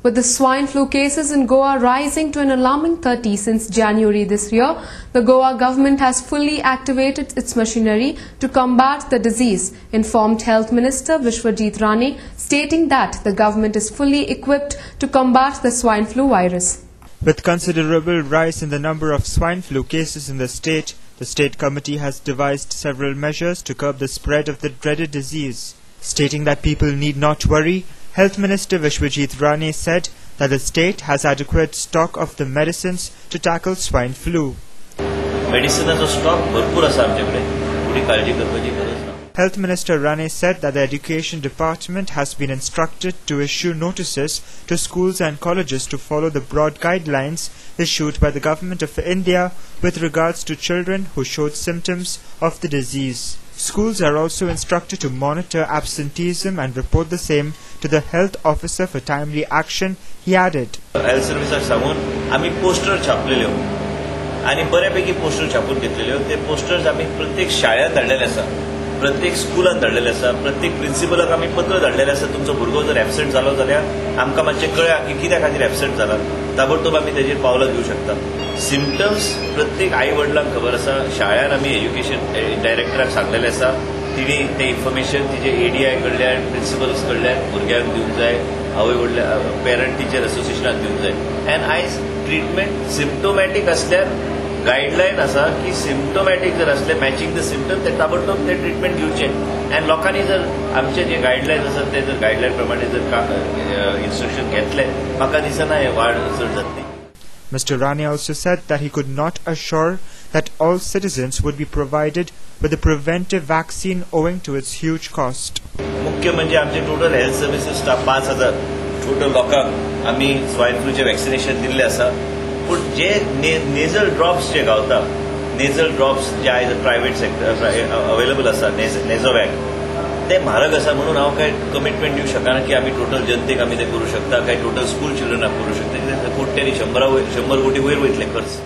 With the swine flu cases in Goa rising to an alarming 30 since January this year, the Goa government has fully activated its machinery to combat the disease, informed Health Minister Vishwajit Rane, stating that the government is fully equipped to combat the swine flu virus. With considerable rise in the number of swine flu cases in the state committee has devised several measures to curb the spread of the dreaded disease. Stating that people need not worry, Health Minister Vishwajit Rane said that the state has adequate stock of the medicines to tackle swine flu. मेडिसिनाचो stock भरपूर आसा आमच्याकडे, थोडी काळजी करपाची गरज ना. Health Minister Rane said that the Education Department has been instructed to issue notices to schools and colleges to follow the broad guidelines issued by the Government of India with regards to children who showed symptoms of the disease. Schools are also instructed to monitor absenteeism and report the same to the health officer for timely action, he added. Health सर्व्हिसाक सांगून आम्ही poster छापलेल्यो आणि बऱ्यापैकी poster छापून घेतलेल्यो. ते posters आम्ही प्रत्येक शाळेत धाडलेले आसा, प्रत्येक स्कुलान धाडलेले आसा, प्रत्येक प्रिन्सिपलाक आम्ही पत्र धाडलेले आसा. तुमचो भुरगो जर एबसेंट जालो जाल्यार आमकां मातशें कळया की कित्या खातीर एबसेंट जाला. ताबडतोब आमी तेजेर पावलां घेवंक शकता. सिम्पटम्स प्रत्येक आई वडिलांक खबर आसा. शाळेन आमी एज्युकेशन डायरेक्टराक सांगलेले आसा. तिणी ते इन्फॉर्मेशन तिचे एडीआय कडल्यान प्रिन्सिपल्स कडल्यान भुरग्यांक दिवंक जाय, आवय वडल्या पेरंट टीचर असोसिएशनाक दिवंक जाय. एंड आयज ट्रिटमेंट सिम्पटोमॅटीक असल्यार गायडलायन आसा की सिम्पटोमॅटीक जर असले मॅचिंग द सिम्पटम ते ताबडतोब ते ट्रिटमेंट दिवचें. एंड लोकांनी जर आमचे जे गायडलायन्स आसात ते जर गायडलायन प्रमाणे जर इन्स्ट्रक्शन घेतले, म्हाका दिसना हे वाड चड जातली. Mr. Rane also said that he could not assure that all citizens would be provided with the preventive vaccine owing to its huge cost. मुख्य म्हणजे आमचे total health services staff 5,000 total लोकांक आम्ही स्वायन फ्लूचे वॅक्सिनेशन दिल्ले आसा. पूण जे nasal drops जे गावता, nasal drops जे आयज प्रायव्हेट सेक्टर अवेलेबल आसा, नेझोवॅक, ते म्हारग आसा म्हणून हांव काय कमिटमेंट दिवंक शकना की आमी टोटल जनतेक आमी ते करूं शकता, काय टोटल स्कूल चिल्ड्रनाक करूं शकता. कित्याक कोट्यांनी 100 कोटी वयर वयतले खर्च.